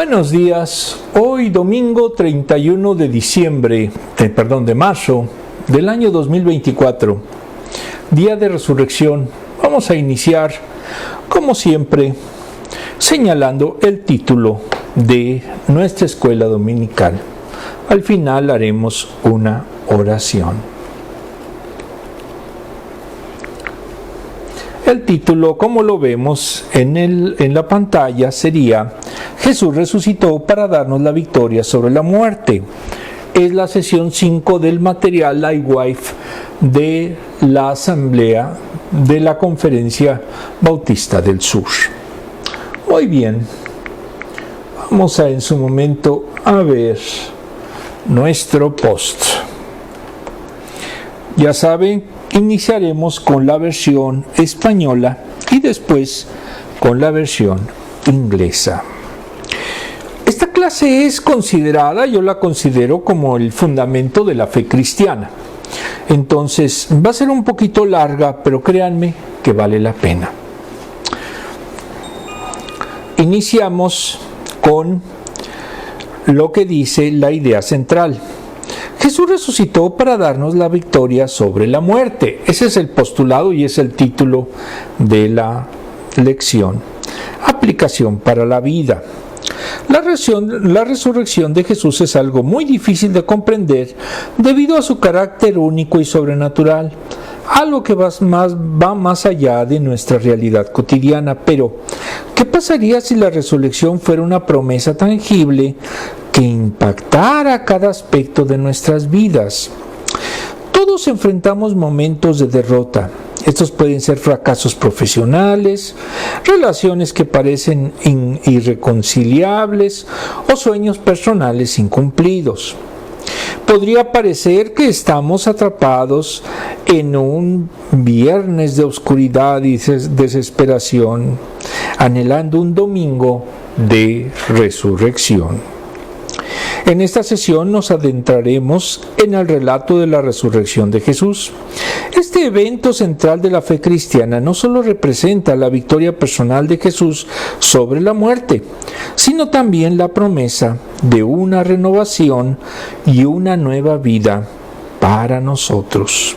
Buenos días, hoy domingo 31 de marzo del año 2024, día de resurrección. Vamos a iniciar, como siempre, señalando el título de nuestra escuela dominical. Al final haremos una oración. El título, como lo vemos en la pantalla, sería Jesús resucitó para darnos la victoria sobre la muerte. Es la sesión 5 del material Lightwave de la Asamblea de la Conferencia Bautista del Sur. Muy bien, vamos en su momento a ver nuestro post. Ya saben, iniciaremos con la versión española y después con la versión inglesa. Esta clase es considerada, yo la considero como el fundamento de la fe cristiana. Entonces va a ser un poquito larga, pero créanme que vale la pena. Iniciamos con lo que dice la idea central. Jesús resucitó para darnos la victoria sobre la muerte. Ese es el postulado y es el título de la lección. Aplicación para la vida. La resurrección de Jesús es algo muy difícil de comprender debido a su carácter único y sobrenatural, algo que va más allá de nuestra realidad cotidiana. Pero, ¿qué pasaría si la resurrección fuera una promesa tangible que impactara cada aspecto de nuestras vidas? Todos enfrentamos momentos de derrota. Estos pueden ser fracasos profesionales, relaciones que parecen irreconciliables o sueños personales incumplidos. Podría parecer que estamos atrapados en un viernes de oscuridad y desesperación, anhelando un domingo de resurrección. En esta sesión nos adentraremos en el relato de la resurrección de Jesús. Este evento central de la fe cristiana no solo representa la victoria personal de Jesús sobre la muerte, sino también la promesa de una renovación y una nueva vida para nosotros.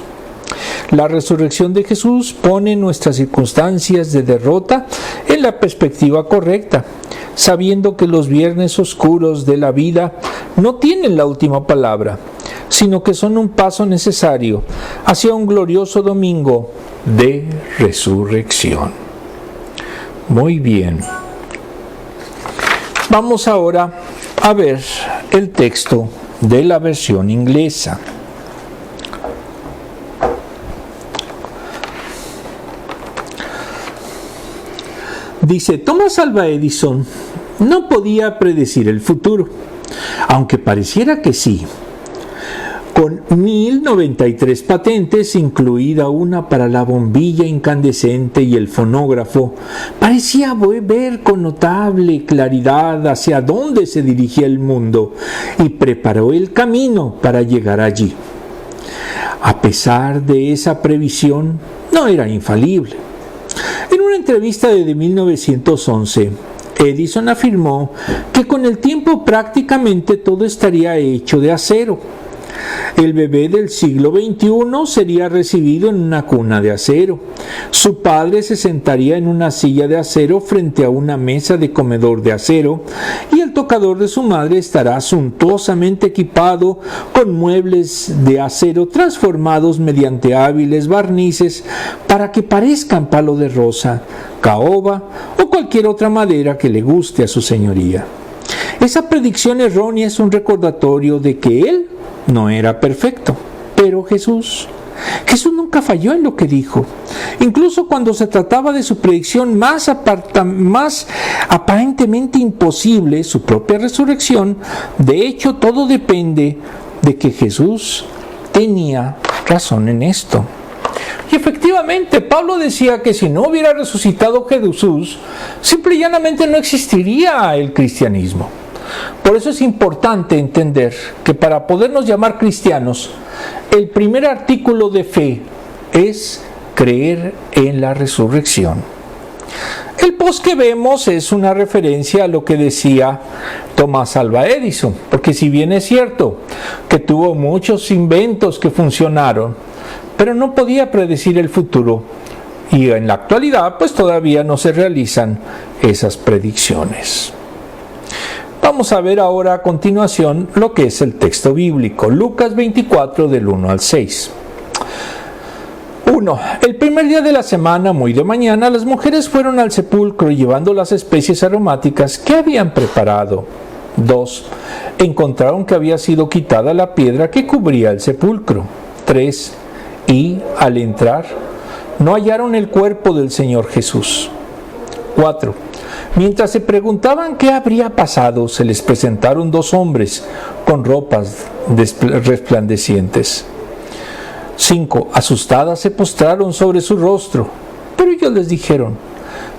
La resurrección de Jesús pone nuestras circunstancias de derrota en la perspectiva correcta, sabiendo que los viernes oscuros de la vida no tienen la última palabra, sino que son un paso necesario hacia un glorioso domingo de resurrección. Muy bien. Vamos ahora a ver el texto de la versión inglesa. Dice, Thomas Alva Edison no podía predecir el futuro, aunque pareciera que sí. Con 1093 patentes, incluida una para la bombilla incandescente y el fonógrafo, parecía ver con notable claridad hacia dónde se dirigía el mundo y preparó el camino para llegar allí. A pesar de esa previsión, no era infalible. En una entrevista de 1911, Edison afirmó que con el tiempo prácticamente todo estaría hecho de acero. El bebé del siglo XXI sería recibido en una cuna de acero. Su padre se sentaría en una silla de acero frente a una mesa de comedor de acero y el tocador de su madre estará suntuosamente equipado con muebles de acero transformados mediante hábiles barnices para que parezcan palo de rosa, caoba o cualquier otra madera que le guste a su señoría. Esa predicción errónea es un recordatorio de que él no era perfecto, pero Jesús nunca falló en lo que dijo. Incluso cuando se trataba de su predicción más aparentemente imposible, su propia resurrección, de hecho todo depende de que Jesús tenía razón en esto. Y efectivamente, Pablo decía que si no hubiera resucitado Jesús, simple y llanamente no existiría el cristianismo. Por eso es importante entender que para podernos llamar cristianos, el primer artículo de fe es creer en la resurrección. El post que vemos es una referencia a lo que decía Thomas Alva Edison, porque si bien es cierto que tuvo muchos inventos que funcionaron, pero no podía predecir el futuro, y en la actualidad pues todavía no se realizan esas predicciones. Vamos a ver ahora a continuación lo que es el texto bíblico, Lucas 24 del 1 al 6. 1. El primer día de la semana, muy de mañana, las mujeres fueron al sepulcro llevando las especies aromáticas que habían preparado. 2. Encontraron que había sido quitada la piedra que cubría el sepulcro. 3. Y, al entrar, no hallaron el cuerpo del Señor Jesús. 4. Mientras se preguntaban qué habría pasado, se les presentaron dos hombres con ropas resplandecientes. 5. Asustadas se postraron sobre su rostro, pero ellos les dijeron: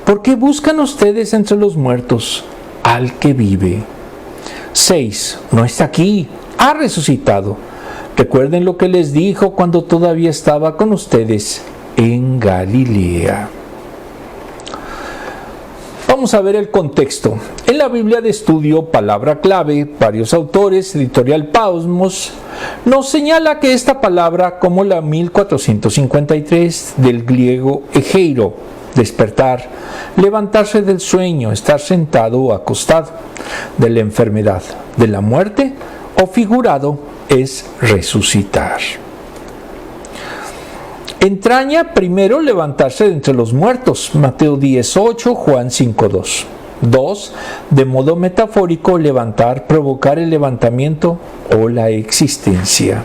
¿por qué buscan ustedes entre los muertos al que vive? 6. No está aquí, ha resucitado. Recuerden lo que les dijo cuando todavía estaba con ustedes en Galilea. Vamos a ver el contexto. En la Biblia de estudio, palabra clave, varios autores, editorial Pausmos, nos señala que esta palabra, como la 1453 del griego egeiro, despertar, levantarse del sueño, estar sentado o acostado, de la enfermedad, de la muerte o figurado, es resucitar. Entraña primero levantarse de entre los muertos, Mateo 10:8, Juan 5:2. 2. De modo metafórico, levantar, provocar el levantamiento o la existencia.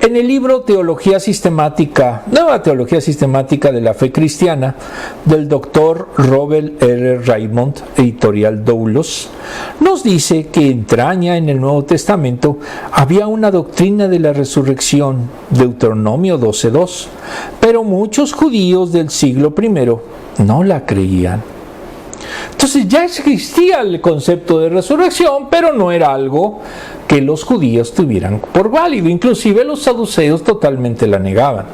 En el libro Teología Sistemática, Nueva Teología Sistemática de la Fe Cristiana, del doctor Robert R. Raymond, editorial Doulos, nos dice que entraña en el Nuevo Testamento había una doctrina de la resurrección, Deuteronomio 12:2, pero muchos judíos del siglo I no la creían. Entonces ya existía el concepto de resurrección, pero no era algo que los judíos tuvieran por válido. Inclusive los saduceos totalmente la negaban.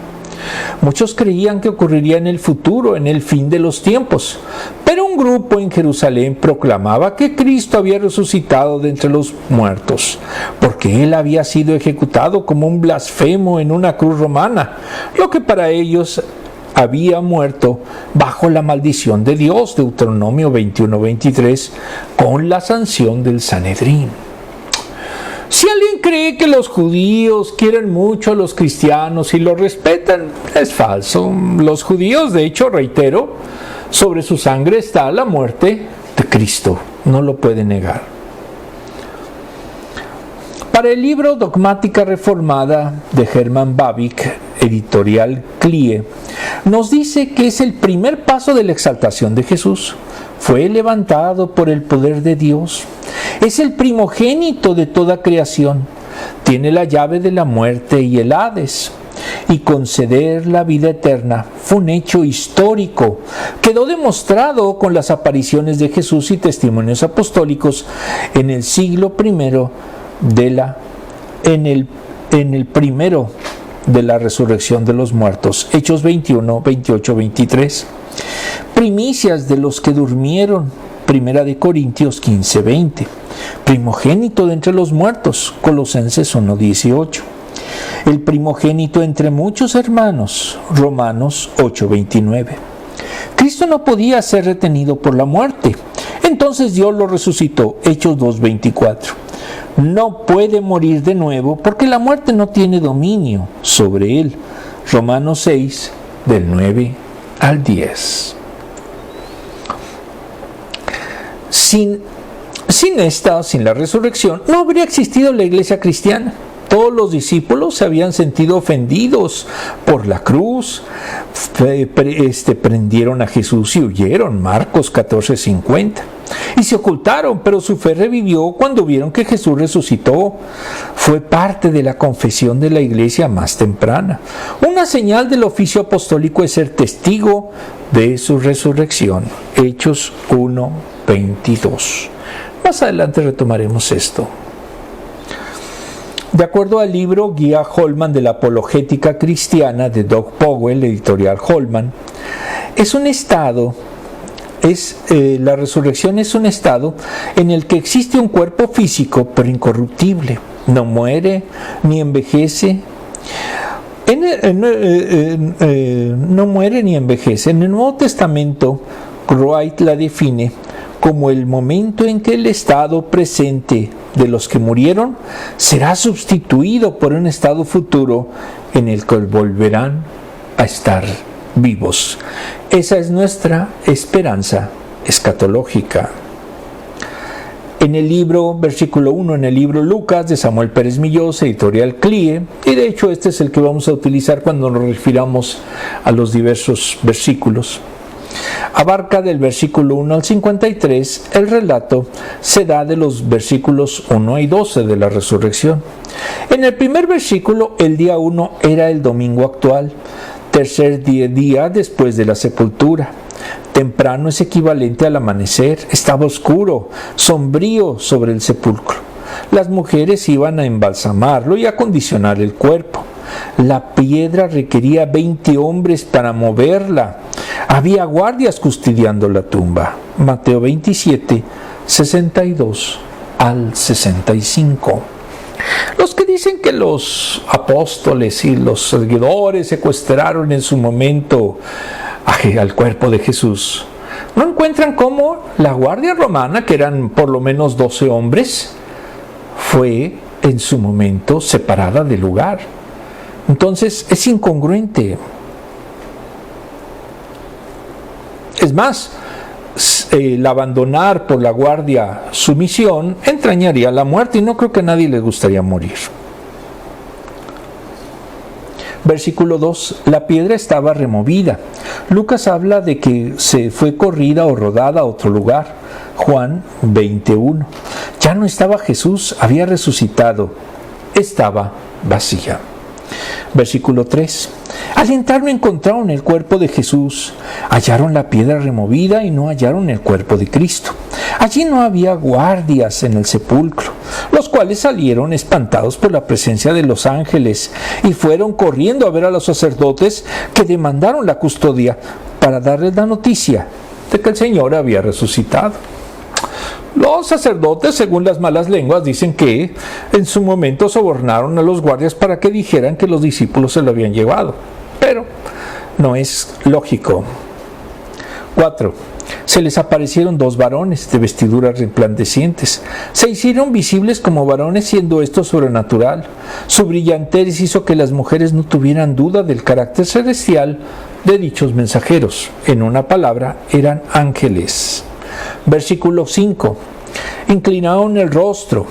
Muchos creían que ocurriría en el futuro, en el fin de los tiempos. Pero un grupo en Jerusalén proclamaba que Cristo había resucitado de entre los muertos, porque Él había sido ejecutado como un blasfemo en una cruz romana, lo que para ellos había muerto bajo la maldición de Dios, Deuteronomio 21:23, con la sanción del Sanedrín. Si alguien cree que los judíos quieren mucho a los cristianos y los respetan, es falso. Los judíos, de hecho, reitero, sobre su sangre está la muerte de Cristo. No lo pueden negar. Para el libro Dogmática Reformada de Hermann Bavinck, editorial CLIE, nos dice que es el primer paso de la exaltación de Jesús. Fue levantado por el poder de Dios. Es el primogénito de toda creación. Tiene la llave de la muerte y el Hades. Y conceder la vida eterna fue un hecho histórico. Quedó demostrado con las apariciones de Jesús y testimonios apostólicos en el siglo I en el primero de la resurrección de los muertos. Hechos 21, 28, 23. Primicias de los que durmieron. Primera de Corintios 15, 20. Primogénito de entre los muertos. Colosenses 1, 18. El primogénito entre muchos hermanos. Romanos 8, 29. Cristo no podía ser retenido por la muerte. Entonces Dios lo resucitó. Hechos 2, 24. No puede morir de nuevo porque la muerte no tiene dominio sobre él. Romanos 6, del 9 al 10. Sin la resurrección, no habría existido la iglesia cristiana. Todos los discípulos se habían sentido ofendidos por la cruz, prendieron a Jesús y huyeron, Marcos 14:50, y se ocultaron, pero su fe revivió cuando vieron que Jesús resucitó. Fue parte de la confesión de la iglesia más temprana. Una señal del oficio apostólico es ser testigo de su resurrección. Hechos 1:22. Más adelante retomaremos esto. De acuerdo al libro Guía Holman de la Apologética Cristiana de Doug Powell, editorial Holman, es un estado La resurrección es un estado en el que existe un cuerpo físico pero incorruptible, no muere ni envejece. No muere ni envejece. En el Nuevo Testamento, Wright la define como el momento en que el estado presente de los que murieron será sustituido por un estado futuro en el que volverán a estar vivos. Esa es nuestra esperanza escatológica. En el libro, versículo 1, en el libro Lucas de Samuel Pérez Millós, editorial CLIE, y de hecho este es el que vamos a utilizar cuando nos refiramos a los diversos versículos. Abarca del versículo 1 al 53, el relato se da de los versículos 1 y 12 de la resurrección. En el primer versículo, el día 1 era el domingo actual, tercer día después de la sepultura. Temprano es equivalente al amanecer, estaba oscuro, sombrío sobre el sepulcro. Las mujeres iban a embalsamarlo y a acondicionar el cuerpo. La piedra requería 20 hombres para moverla. Había guardias custodiando la tumba. Mateo 27, 62 al 65. Los que dicen que los apóstoles y los seguidores secuestraron en su momento al cuerpo de Jesús, no encuentran cómo la guardia romana, que eran por lo menos 12 hombres, fue en su momento separada del lugar. Entonces es incongruente. Es más, el abandonar por la guardia su misión entrañaría la muerte y no creo que a nadie le gustaría morir. Versículo 2. La piedra estaba removida. Lucas habla de que se fue corrida o rodada a otro lugar. Juan 21. Ya no estaba Jesús, había resucitado. Estaba vacía. Versículo 3. Al entrar no encontraron el cuerpo de Jesús. Hallaron la piedra removida y no hallaron el cuerpo de Cristo. Allí no había guardias en el sepulcro, los cuales salieron espantados por la presencia de los ángeles y fueron corriendo a ver a los sacerdotes que demandaron la custodia para darles la noticia de que el Señor había resucitado. Los sacerdotes, según las malas lenguas, dicen que en su momento sobornaron a los guardias para que dijeran que los discípulos se lo habían llevado, pero no es lógico. 4. Se les aparecieron 2 varones de vestiduras resplandecientes. Se hicieron visibles como varones, siendo esto sobrenatural. Su brillantez hizo que las mujeres no tuvieran duda del carácter celestial de dichos mensajeros. En una palabra, eran ángeles. Versículo 5. Inclinaron el rostro.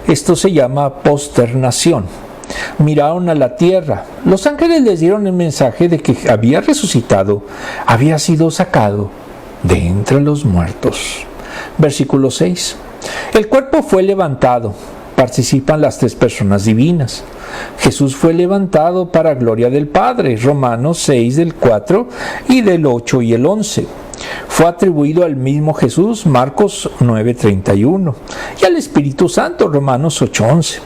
Esto se llama posternación. Miraron a la tierra. Los ángeles les dieron el mensaje de que había resucitado, había sido sacado de entre los muertos. Versículo 6. El cuerpo fue levantado. Participan las 3 personas divinas. Jesús fue levantado para gloria del Padre. Romanos 6 del 4 y del 8 y el 11. Fue atribuido al mismo Jesús, Marcos 9:31, y al Espíritu Santo, Romanos 8:11.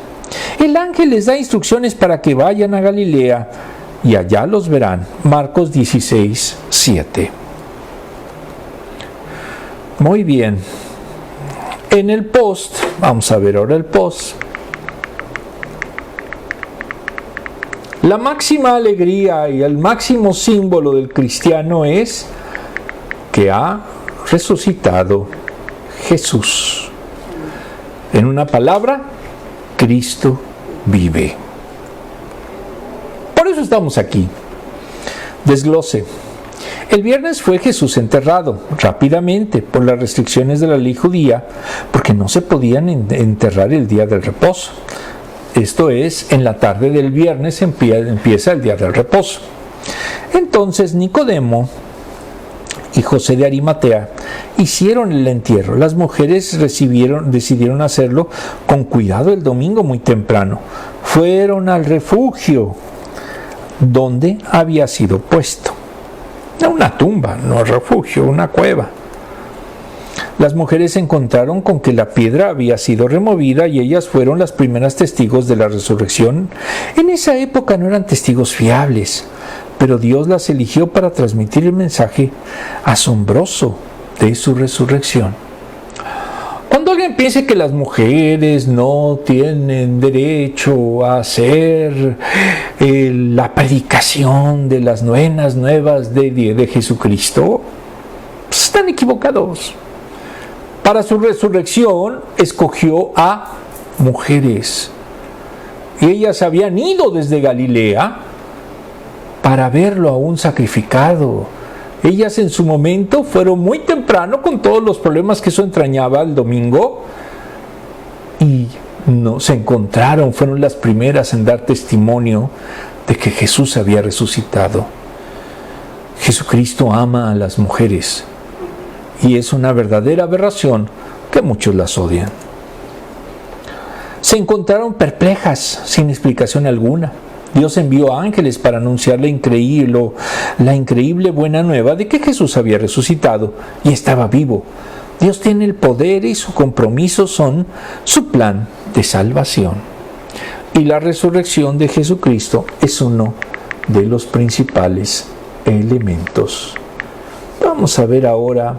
El ángel les da instrucciones para que vayan a Galilea y allá los verán, Marcos 16:7. Muy bien. En el post, vamos a ver ahora el post. La máxima alegría y el máximo símbolo del cristiano es que ha resucitado Jesús. En una palabra, Cristo vive. Por eso estamos aquí. Desglose. El viernes fue Jesús enterrado rápidamente por las restricciones de la ley judía, porque no se podían enterrar el día del reposo. Esto es, en la tarde del viernes empieza el día del reposo. Entonces Nicodemo y José de Arimatea hicieron el entierro. Las mujeres decidieron hacerlo con cuidado el domingo muy temprano. Fueron al refugio donde había sido puesto. No una tumba, no refugio, una cueva. Las mujeres se encontraron con que la piedra había sido removida y ellas fueron las primeras testigos de la resurrección. En esa época no eran testigos fiables, pero Dios las eligió para transmitir el mensaje asombroso de su resurrección. Cuando alguien piense que las mujeres no tienen derecho a hacer la predicación de las buenas nuevas de Jesucristo, pues están equivocados. Para su resurrección escogió a mujeres. Y ellas habían ido desde Galilea para verlo aún sacrificado. Ellas en su momento fueron muy temprano con todos los problemas que eso entrañaba el domingo y no se encontraron, fueron las primeras en dar testimonio de que Jesús había resucitado. Jesucristo ama a las mujeres y es una verdadera aberración que muchos las odian. Se encontraron perplejas, sin explicación alguna. Dios envió ángeles para anunciar la increíble buena nueva de que Jesús había resucitado y estaba vivo. Dios tiene el poder y su compromiso son su plan de salvación. Y la resurrección de Jesucristo es uno de los principales elementos. Vamos a ver ahora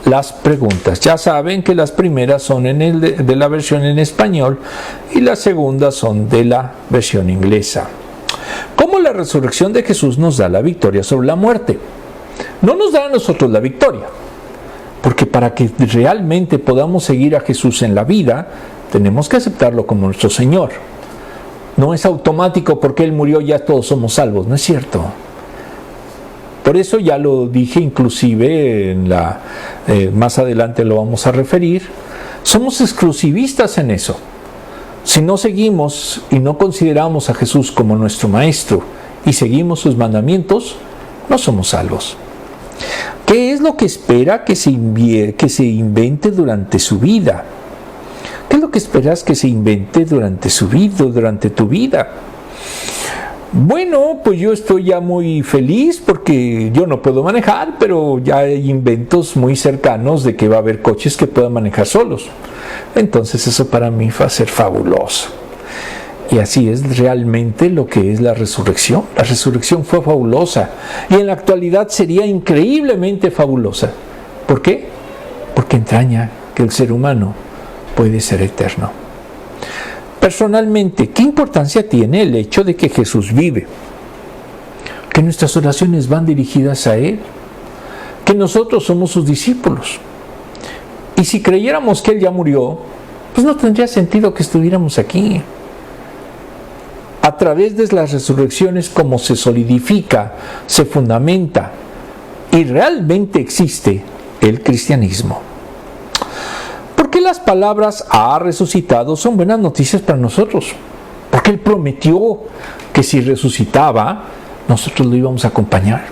las preguntas. Ya saben que las primeras son de la versión en español y las segundas son de la versión inglesa. ¿Cómo la resurrección de Jesús nos da la victoria sobre la muerte? No nos da a nosotros la victoria, porque para que realmente podamos seguir a Jesús en la vida, tenemos que aceptarlo como nuestro Señor. No es automático porque Él murió ya todos somos salvos, no es cierto. Por eso ya lo dije inclusive más adelante lo vamos a referir, somos exclusivistas en eso. Si no seguimos y no consideramos a Jesús como nuestro Maestro y seguimos sus mandamientos, no somos salvos. ¿Qué es lo que espera que se invente durante su vida? ¿Qué es lo que esperas que se invente durante su vida, durante tu vida? Bueno, pues yo estoy ya muy feliz porque yo no puedo manejar, pero ya hay inventos muy cercanos de que va a haber coches que puedan manejar solos. Entonces eso para mí va a ser fabuloso. Y así es realmente lo que es la resurrección. La resurrección fue fabulosa y en la actualidad sería increíblemente fabulosa. ¿Por qué? Porque entraña que el ser humano puede ser eterno. Personalmente, ¿qué importancia tiene el hecho de que Jesús vive? Que nuestras oraciones van dirigidas a Él, que nosotros somos sus discípulos. Y si creyéramos que Él ya murió, pues no tendría sentido que estuviéramos aquí. A través de las resurrecciones como se solidifica, se fundamenta y realmente existe el cristianismo. ¿Por qué las palabras ha resucitado son buenas noticias para nosotros? Porque Él prometió que si resucitaba, nosotros lo íbamos a acompañar.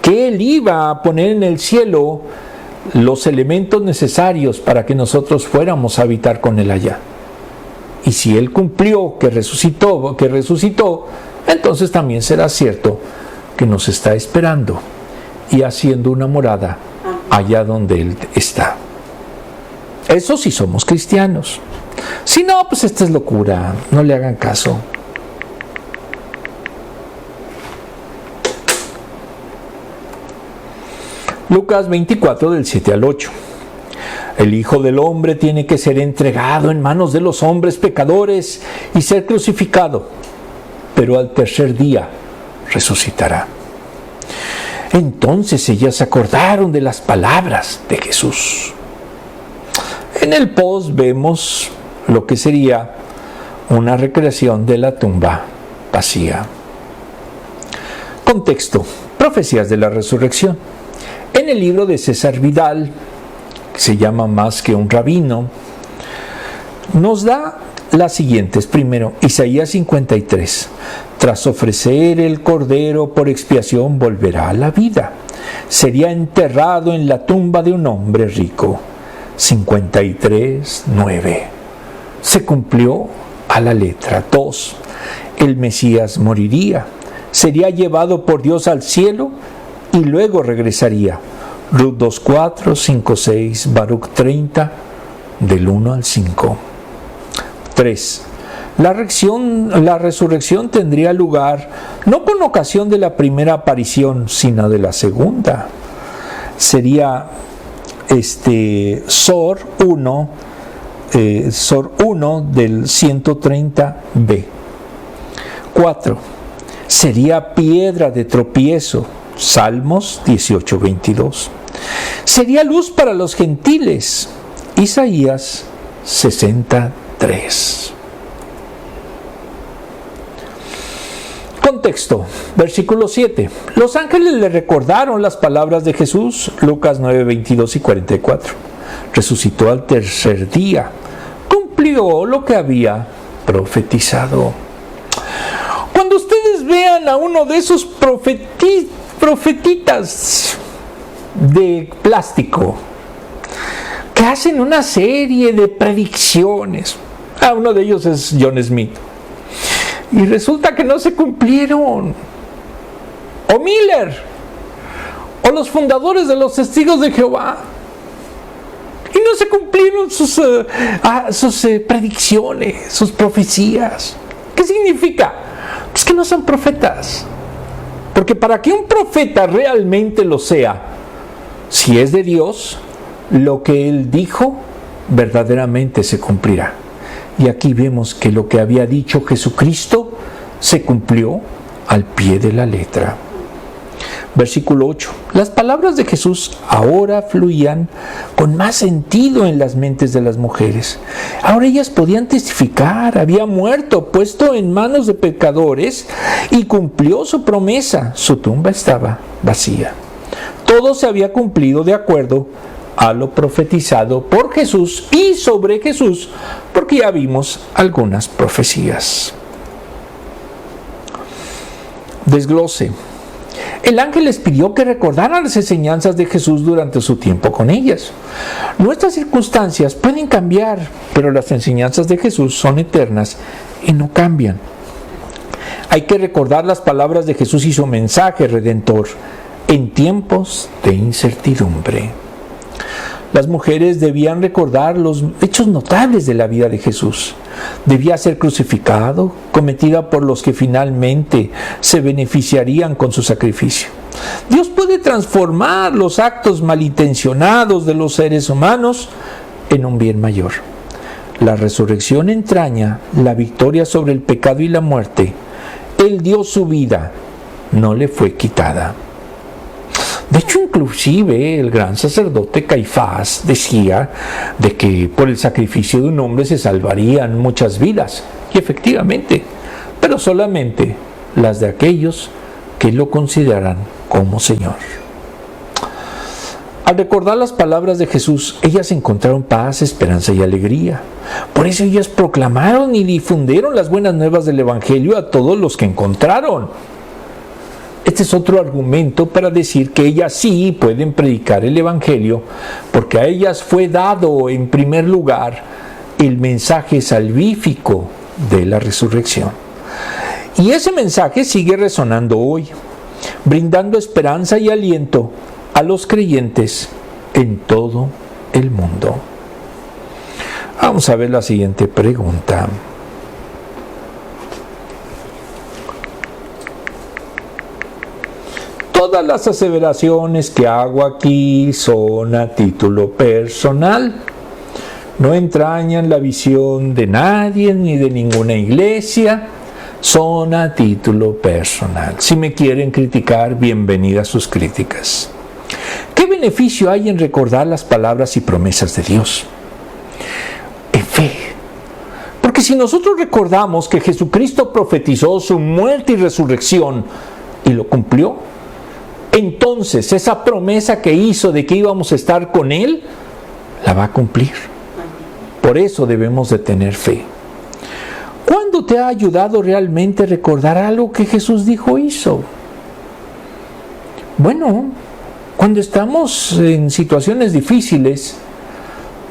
Que Él iba a poner en el cielo los elementos necesarios para que nosotros fuéramos a habitar con Él allá. Y si Él cumplió que resucitó, entonces también será cierto que nos está esperando y haciendo una morada allá donde Él está. Eso sí somos cristianos. Si no, pues esta es locura, no le hagan caso. Lucas 24 del 7 al 8. El Hijo del Hombre tiene que ser entregado en manos de los hombres pecadores y ser crucificado, pero al tercer día resucitará. Entonces ellas se acordaron de las palabras de Jesús. En el post vemos lo que sería una recreación de la tumba vacía. Contexto: profecías de la resurrección. En el libro de César Vidal, que se llama Más que un rabino, nos da las siguientes. Primero, Isaías 53. Tras ofrecer el cordero por expiación, volverá a la vida. Sería enterrado en la tumba de un hombre rico. 53, 9. Se cumplió a la letra. 2. El Mesías moriría. Sería llevado por Dios al cielo y luego regresaría. Ruth 2:4, 5:6, Baruch 30, del 1 al 5. 3. La resurrección tendría lugar no con ocasión de la primera aparición, sino de la segunda. sería Sor 1 del 130b. 4. Sería piedra de tropiezo, Salmos 18:22. Sería luz para los gentiles, Isaías 63. Contexto, versículo 7. Los ángeles le recordaron las palabras de Jesús, Lucas 9:22 y 44. Resucitó al tercer día, cumplió lo que había profetizado. Cuando ustedes vean a uno de esos profetitas de plástico que hacen una serie de predicciones, uno de ellos es John Smith, y resulta que no se cumplieron, o Miller, o los fundadores de los Testigos de Jehová, y no se cumplieron sus predicciones, sus profecías. ¿Qué significa? Pues que no son profetas. Porque para que un profeta realmente lo sea, si es de Dios, lo que él dijo verdaderamente se cumplirá. Y aquí vemos que lo que había dicho Jesucristo se cumplió al pie de la letra. Versículo 8. Las palabras de Jesús ahora fluían con más sentido en las mentes de las mujeres. Ahora ellas podían testificar, había muerto, puesto en manos de pecadores, y cumplió su promesa. Su tumba estaba vacía. Todo se había cumplido de acuerdo a lo profetizado por Jesús y sobre Jesús, porque ya vimos algunas profecías. Desglose. El ángel les pidió que recordaran las enseñanzas de Jesús durante su tiempo con ellas. Nuestras circunstancias pueden cambiar, pero las enseñanzas de Jesús son eternas y no cambian. Hay que recordar las palabras de Jesús y su mensaje redentor en tiempos de incertidumbre. Las mujeres debían recordar los hechos notables de la vida de Jesús. Debía ser crucificado, cometida por los que finalmente se beneficiarían con su sacrificio. Dios puede transformar los actos malintencionados de los seres humanos en un bien mayor. La resurrección entraña la victoria sobre el pecado y la muerte. Él dio su vida, no le fue quitada. De hecho, inclusive el gran sacerdote Caifás decía de que por el sacrificio de un hombre se salvarían muchas vidas. Y efectivamente, pero solamente las de aquellos que lo consideran como Señor. Al recordar las palabras de Jesús, ellas encontraron paz, esperanza y alegría. Por eso ellas proclamaron y difundieron las buenas nuevas del Evangelio a todos los que encontraron. Este es otro argumento para decir que ellas sí pueden predicar el Evangelio, porque a ellas fue dado en primer lugar el mensaje salvífico de la resurrección. Y ese mensaje sigue resonando hoy, brindando esperanza y aliento a los creyentes en todo el mundo. Vamos a ver la siguiente pregunta. Todas las aseveraciones que hago aquí son a título personal. No entrañan la visión de nadie ni de ninguna iglesia. Son a título personal. Si me quieren criticar, bienvenidas sus críticas. ¿Qué beneficio hay en recordar las palabras y promesas de Dios? En fe. Porque si nosotros recordamos que Jesucristo profetizó su muerte y resurrección y lo cumplió, entonces esa promesa que hizo de que íbamos a estar con Él, la va a cumplir. Por eso debemos de tener fe. ¿Cuándo te ha ayudado realmente recordar algo que Jesús dijo hizo? Bueno, cuando estamos en situaciones difíciles,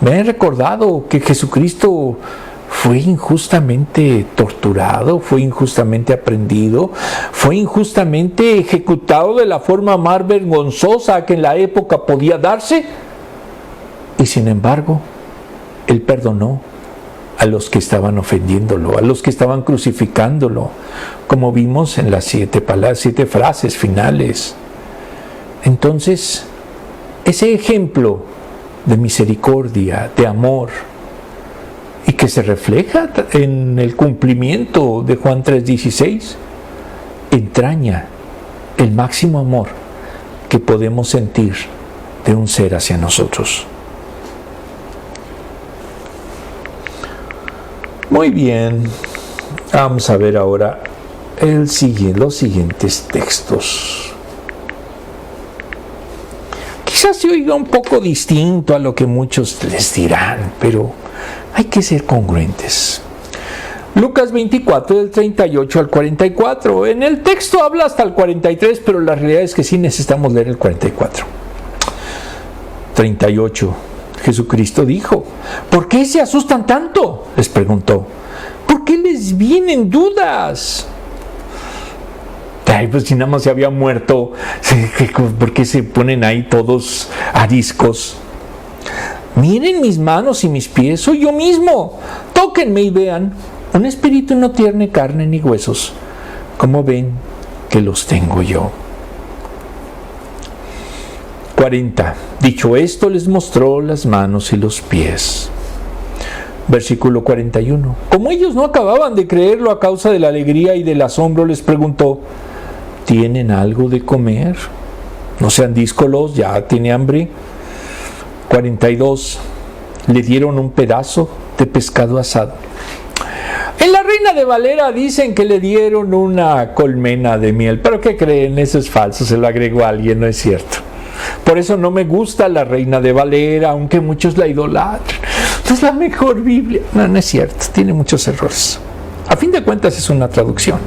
me he recordado que Jesucristo fue injustamente torturado, fue injustamente aprehendido, fue injustamente ejecutado de la forma más vergonzosa que en la época podía darse. Y sin embargo, Él perdonó a los que estaban ofendiéndolo, a los que estaban crucificándolo, como vimos en las 7 frases finales. Entonces, ese ejemplo de misericordia, de amor, y que se refleja en el cumplimiento de Juan 3:16, entraña el máximo amor que podemos sentir de un ser hacia nosotros. Muy bien, vamos a ver ahora los siguientes textos. Quizás se oiga un poco distinto a lo que muchos les dirán, pero hay que ser congruentes. Lucas 24, del 38 al 44. En el texto habla hasta el 43, pero la realidad es que sí necesitamos leer el 44. 38. Jesucristo dijo: ¿por qué se asustan tanto?, les preguntó. ¿Por qué les vienen dudas? Ay, pues si nada más se había muerto, ¿por qué se ponen ahí todos ariscos? Miren mis manos y mis pies, soy yo mismo. Tóquenme y vean. Un espíritu no tiene carne ni huesos, como ven que los tengo yo. 40. Dicho esto, les mostró las manos y los pies. Versículo 41. Como ellos no acababan de creerlo a causa de la alegría y del asombro, les preguntó: ¿tienen algo de comer? No sean díscolos, ya tiene hambre. 42. Le dieron un pedazo de pescado asado. En la Reina de Valera dicen que le dieron una colmena de miel, pero ¿qué creen? Eso es falso, se lo agregó alguien, no es cierto. Por eso no me gusta la Reina de Valera, aunque muchos la idolatran. No es la mejor Biblia. No es cierto, tiene muchos errores. A fin de cuentas es una traducción.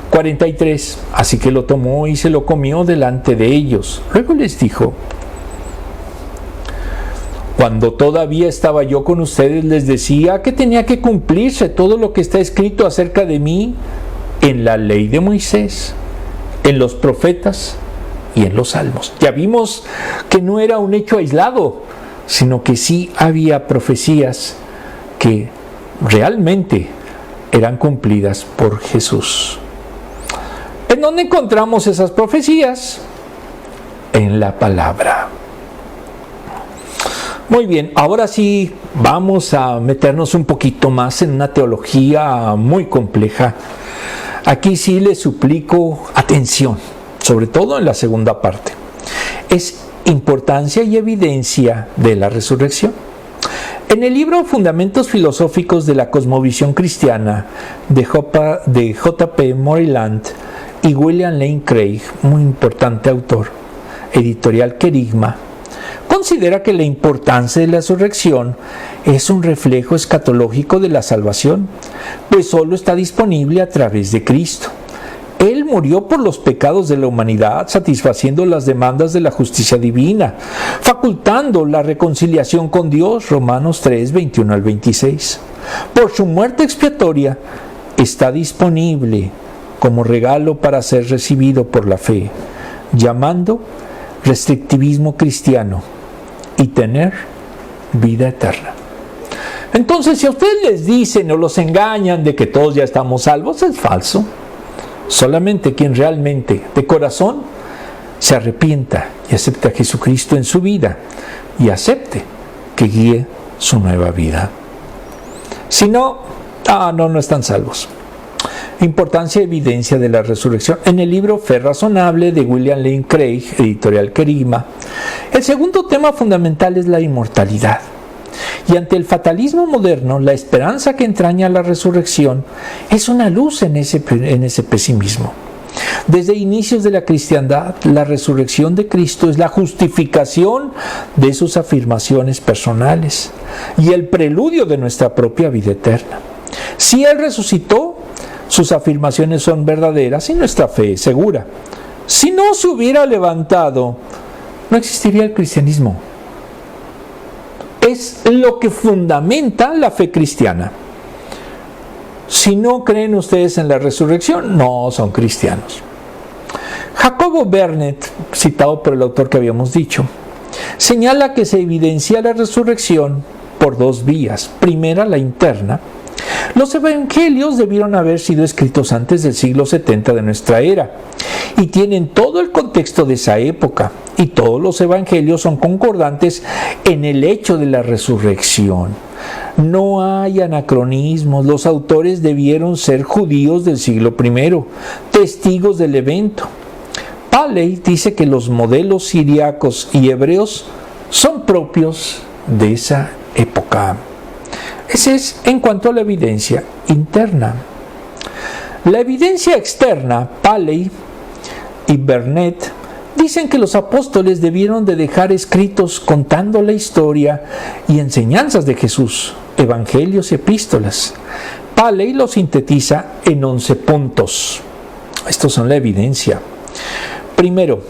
43. Así que lo tomó y se lo comió delante de ellos. Luego les dijo: cuando todavía estaba yo con ustedes, les decía que tenía que cumplirse todo lo que está escrito acerca de mí en la ley de Moisés, en los profetas y en los salmos. Ya vimos que no era un hecho aislado, sino que sí había profecías que realmente eran cumplidas por Jesús. ¿En dónde encontramos esas profecías? En la palabra. Muy bien, ahora sí vamos a meternos un poquito más en una teología muy compleja. Aquí sí les suplico atención, sobre todo en la segunda parte. Es importancia y evidencia de la resurrección. En el libro Fundamentos Filosóficos de la Cosmovisión Cristiana de J.P. Moreland y William Lane Craig, muy importante autor, editorial Querigma, considera que la importancia de la resurrección es un reflejo escatológico de la salvación, pues solo está disponible a través de Cristo. Él murió por los pecados de la humanidad, satisfaciendo las demandas de la justicia divina, facultando la reconciliación con Dios, Romanos 3, 21 al 26. Por su muerte expiatoria, está disponible como regalo para ser recibido por la fe, llamando restrictivismo cristiano y tener vida eterna. Entonces, si a ustedes les dicen o los engañan de que todos ya estamos salvos, es falso. Solamente quien realmente, de corazón, se arrepienta y acepte a Jesucristo en su vida y acepte que guíe su nueva vida. Si no, no están salvos. Importancia y evidencia de la resurrección. En el libro Fe Razonable de William Lane Craig, editorial Querigma, el segundo tema fundamental es la inmortalidad. Y ante el fatalismo moderno, la esperanza que entraña la resurrección es una luz en ese pesimismo. Desde inicios de la cristiandad, la resurrección de Cristo es la justificación de sus afirmaciones personales y el preludio de nuestra propia vida eterna. Si Él resucitó, sus afirmaciones son verdaderas y nuestra fe es segura. Si no se hubiera levantado, no existiría el cristianismo. Es lo que fundamenta la fe cristiana. Si no creen ustedes en la resurrección, no son cristianos. Jacobo Bernet, citado por el autor que habíamos dicho, señala que se evidencia la resurrección por dos vías. Primera, la interna. Los evangelios debieron haber sido escritos antes del siglo 70 de nuestra era y tienen todo el contexto de esa época y todos los evangelios son concordantes en el hecho de la resurrección. No hay anacronismos, los autores debieron ser judíos del siglo I, testigos del evento. Paley dice que los modelos siriacos y hebreos son propios de esa época. Ese es en cuanto a la evidencia interna. La evidencia externa, Paley y Bernet dicen que los apóstoles debieron de dejar escritos contando la historia y enseñanzas de Jesús, evangelios y epístolas. Paley lo sintetiza en 11 puntos. Estos son la evidencia. Primero,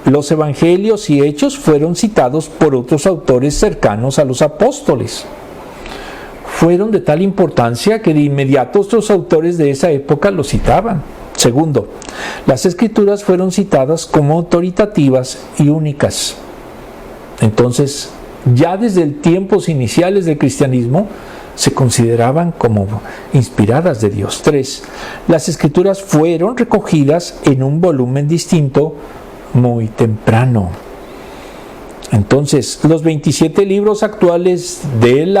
los evangelios y hechos fueron citados por otros autores cercanos a los apóstoles. Fueron de tal importancia que de inmediato otros autores de esa época los citaban. Segundo, las escrituras fueron citadas como autoritativas y únicas. Entonces, ya desde tiempos iniciales del cristianismo, se consideraban como inspiradas de Dios. 3. Las escrituras fueron recogidas en un volumen distinto muy temprano. Entonces, los 27 libros actuales del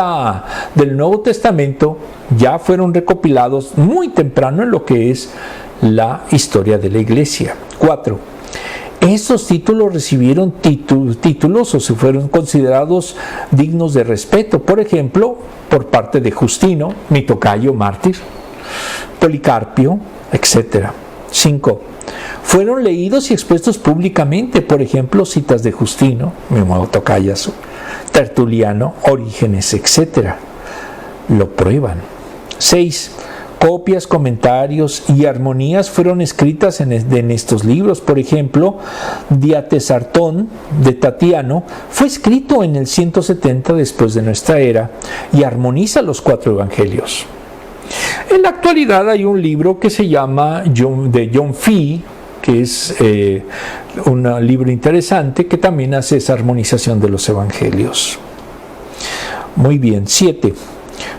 Nuevo Testamento ya fueron recopilados muy temprano en lo que es la historia de la iglesia. 4. Esos títulos recibieron títulos o se fueron considerados dignos de respeto, por ejemplo, por parte de Justino, mi tocayo mártir, Policarpio, etc. 5. Fueron leídos y expuestos públicamente, por ejemplo, citas de Justino, mi tocayazo, Tertuliano, Orígenes, etc. Lo prueban. 6. Copias, comentarios y armonías fueron escritas en estos libros. Por ejemplo, Diatesartón de Tatiano fue escrito en el 170 después de nuestra era y armoniza los 4 evangelios. En la actualidad hay un libro que se llama de John Fee, que es un libro interesante que también hace esa armonización de los evangelios. Muy bien. 7.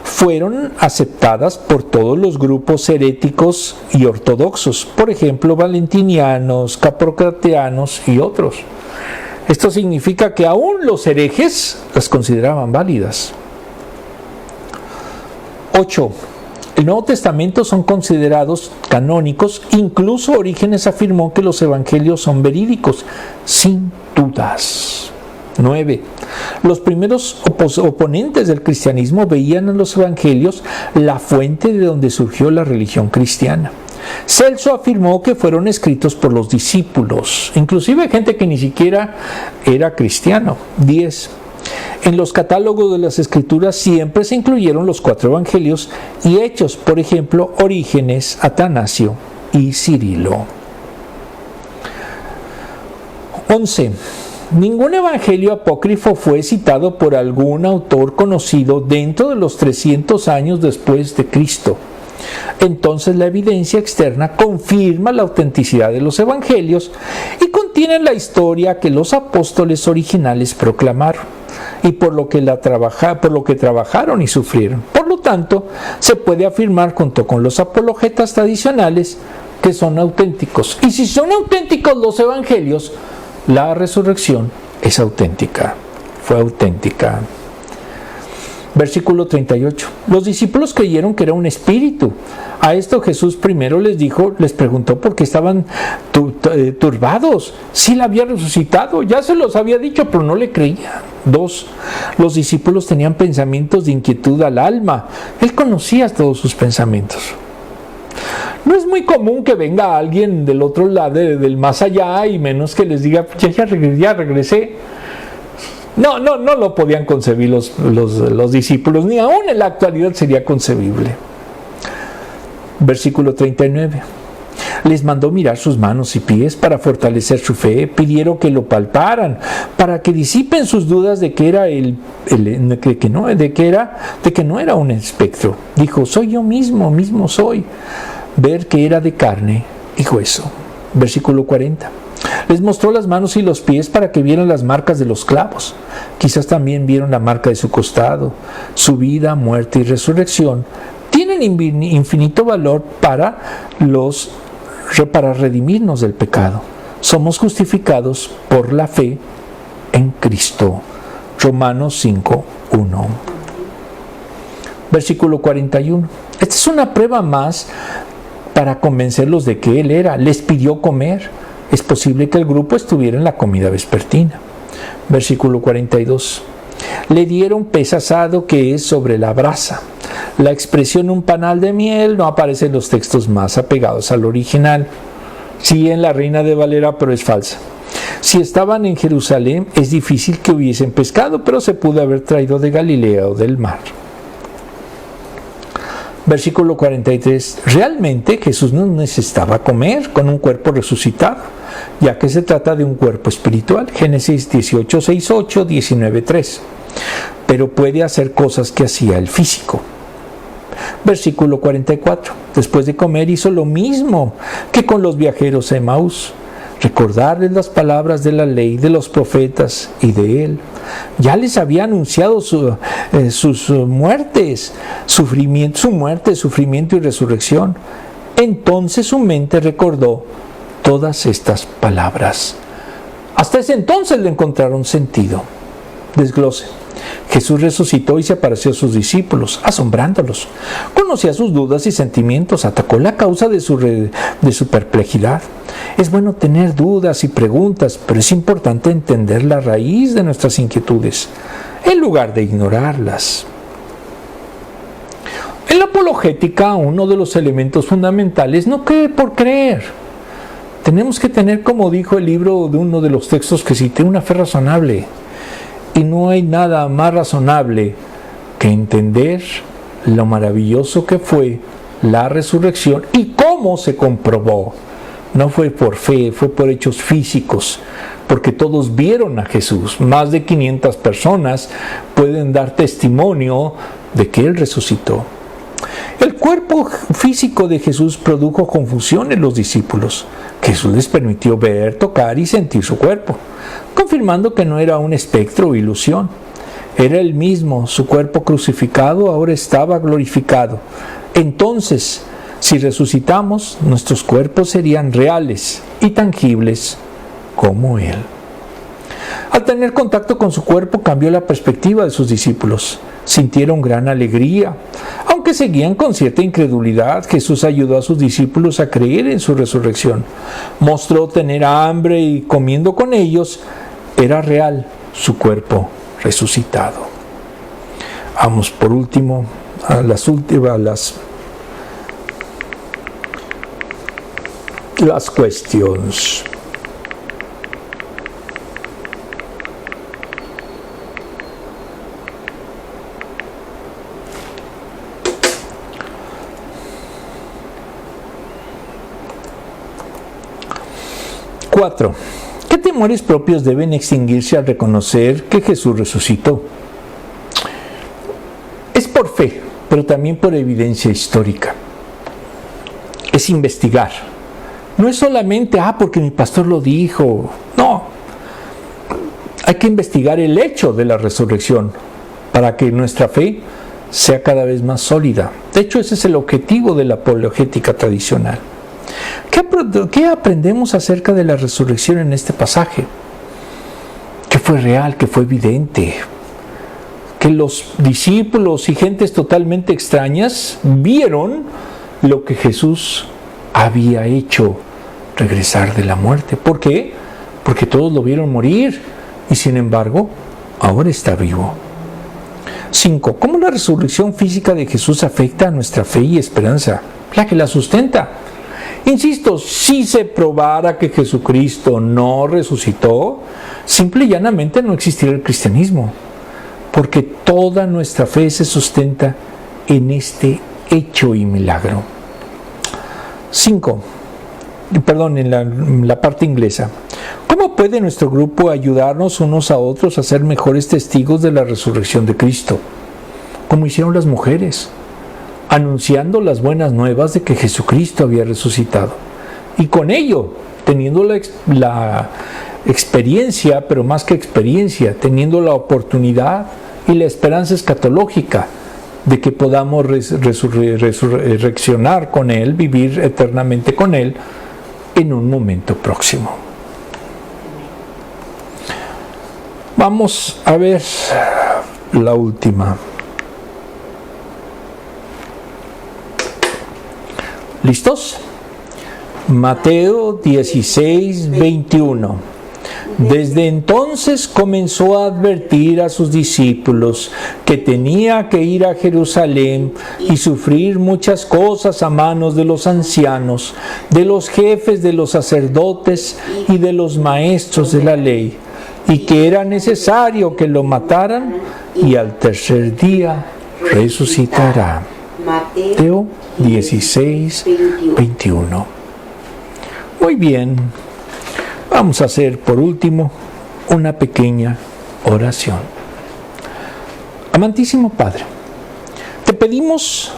Fueron aceptadas por todos los grupos heréticos y ortodoxos, por ejemplo, valentinianos, caprocratianos y otros. Esto significa que aún los herejes las consideraban válidas. 8. El Nuevo Testamento son considerados canónicos, incluso Orígenes afirmó que los evangelios son verídicos, sin dudas. 9. Los primeros oponentes del cristianismo veían en los evangelios la fuente de donde surgió la religión cristiana. Celso afirmó que fueron escritos por los discípulos, inclusive gente que ni siquiera era cristiano. 10. En los catálogos de las escrituras siempre se incluyeron los 4 evangelios y hechos, por ejemplo, Orígenes, Atanasio y Cirilo. 11. Ningún evangelio apócrifo fue citado por algún autor conocido dentro de los 300 años después de Cristo. Entonces la evidencia externa confirma la autenticidad de los evangelios y contienen la historia que los apóstoles originales proclamaron y por lo que trabajaron y sufrieron. Por lo tanto, se puede afirmar junto con los apologetas tradicionales que son auténticos. Y si son auténticos los evangelios, la resurrección es auténtica, fue auténtica. Versículo 38. Los discípulos creyeron que era un espíritu. A esto Jesús primero les preguntó por qué estaban turbados. Si él había resucitado, ya se los había dicho, pero no le creían. 2. Los discípulos tenían pensamientos de inquietud al alma. Él conocía todos sus pensamientos. No es muy común que venga alguien del otro lado, del más allá, y menos que les diga, ya regresé. No lo podían concebir los discípulos, ni aún en la actualidad sería concebible. Versículo 39. Les mandó mirar sus manos y pies para fortalecer su fe, pidieron que lo palparan, para que disipen sus dudas de que no era un espectro. Dijo, soy yo mismo soy. Ver que era de carne y hueso. Versículo 40. Les mostró las manos y los pies para que vieran las marcas de los clavos. Quizás también vieron la marca de su costado. Su vida, muerte y resurrección tienen infinito valor para redimirnos del pecado. somos justificados por la fe en Cristo. Romanos 5:1. Versículo 41. Esta es una prueba más para convencerlos de que Él era. Les pidió comer. Es posible que el grupo estuviera en la comida vespertina. Versículo 42. Le dieron pez asado, que es sobre la brasa. La expresión un panal de miel no aparece en los textos más apegados al original. Sí, en la Reina de Valera, pero es falsa. Si estaban en Jerusalén, es difícil que hubiesen pescado, pero se pudo haber traído de Galilea o del mar. Versículo 43. Realmente Jesús no necesitaba comer con un cuerpo resucitado, ya que se trata de un cuerpo espiritual. Génesis 18:6-8, 19:3. Pero puede hacer cosas que hacía el físico. Versículo 44. Después de comer hizo lo mismo que con los viajeros a Emaús, recordarles las palabras de la ley, de los profetas y de Él. Ya les había anunciado sus muertes, su muerte, sufrimiento y resurrección. Entonces su mente recordó todas estas palabras. Hasta ese entonces le encontraron sentido. Desglose. Jesús resucitó y se apareció a sus discípulos, asombrándolos. Conocía sus dudas y sentimientos, atacó la causa de su perplejidad. Es bueno tener dudas y preguntas, pero es importante entender la raíz de nuestras inquietudes, en lugar de ignorarlas. En la apologética, uno de los elementos fundamentales no creer por creer. Tenemos que tener, como dijo el libro de uno de los textos que cité, una fe razonable. Y no hay nada más razonable que entender lo maravilloso que fue la resurrección y cómo se comprobó. No fue por fe, fue por hechos físicos, porque todos vieron a Jesús. Más de 500 personas pueden dar testimonio de que Él resucitó. El cuerpo físico de Jesús produjo confusión en los discípulos. Jesús les permitió ver, tocar y sentir su cuerpo, confirmando que no era un espectro o ilusión. Era el mismo, su cuerpo crucificado ahora estaba glorificado. Entonces, si resucitamos, nuestros cuerpos serían reales y tangibles como Él. Al tener contacto con su cuerpo, cambió la perspectiva de sus discípulos. Sintieron gran alegría. Aunque seguían con cierta incredulidad, Jesús ayudó a sus discípulos a creer en su resurrección. Mostró tener hambre y comiendo con ellos, era real su cuerpo resucitado. Vamos por último a las cuestiones. Cuatro. ¿Qué temores propios deben extinguirse al reconocer que Jesús resucitó? Es por fe, pero también por evidencia histórica. Es investigar. No es solamente, porque mi pastor lo dijo. No. Hay que investigar el hecho de la resurrección para que nuestra fe sea cada vez más sólida. De hecho, ese es el objetivo de la apologética tradicional. ¿Qué aprendemos acerca de la resurrección en este pasaje? Que fue real, que fue evidente, que los discípulos y gentes totalmente extrañas vieron lo que Jesús había hecho, regresar de la muerte. ¿Por qué? Porque todos lo vieron morir y sin embargo ahora está vivo. 5. ¿Cómo la resurrección física de Jesús afecta a nuestra fe y esperanza? La que la sustenta. Insisto, si se probara que Jesucristo no resucitó, simple y llanamente no existiría el cristianismo, porque toda nuestra fe se sustenta en este hecho y milagro. 5. En la parte inglesa. ¿Cómo puede nuestro grupo ayudarnos unos a otros a ser mejores testigos de la resurrección de Cristo? Como hicieron las mujeres, anunciando las buenas nuevas de que Jesucristo había resucitado. Y con ello, teniendo la experiencia, pero más que experiencia, teniendo la oportunidad y la esperanza escatológica de que podamos reaccionar con Él, vivir eternamente con Él en un momento próximo. Vamos a ver la última. ¿Listos? Mateo 16, 21. Desde entonces comenzó a advertir a sus discípulos que tenía que ir a Jerusalén y sufrir muchas cosas a manos de los ancianos, de los jefes de los sacerdotes y de los maestros de la ley, y que era necesario que lo mataran y al tercer día resucitará. Mateo 16, 21. Muy bien. Vamos a hacer por último una pequeña oración. Amantísimo Padre, te pedimos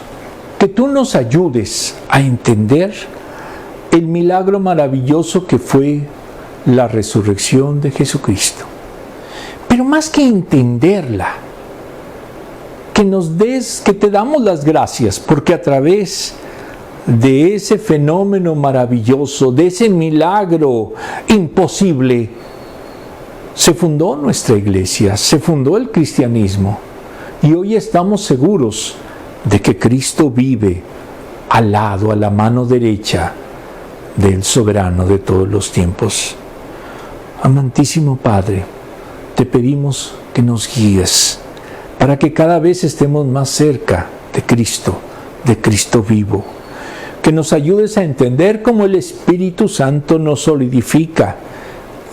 que tú nos ayudes a entender el milagro maravilloso que fue la resurrección de Jesucristo. Pero más que entenderla, que te damos las gracias porque a través de ese fenómeno maravilloso, de ese milagro imposible, se fundó nuestra iglesia, se fundó el cristianismo, y hoy estamos seguros de que Cristo vive al lado, a la mano derecha del soberano de todos los tiempos. Amantísimo Padre, te pedimos que nos guíes para que cada vez estemos más cerca de Cristo vivo. Que nos ayudes a entender cómo el Espíritu Santo nos solidifica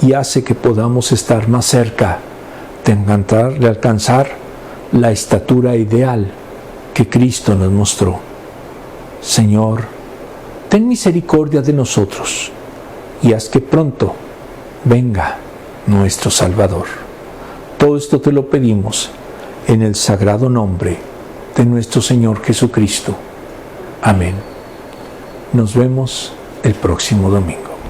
y hace que podamos estar más cerca de alcanzar la estatura ideal que Cristo nos mostró. Señor, ten misericordia de nosotros y haz que pronto venga nuestro Salvador. Todo esto te lo pedimos en el sagrado nombre de nuestro Señor Jesucristo. Amén. Nos vemos el próximo domingo.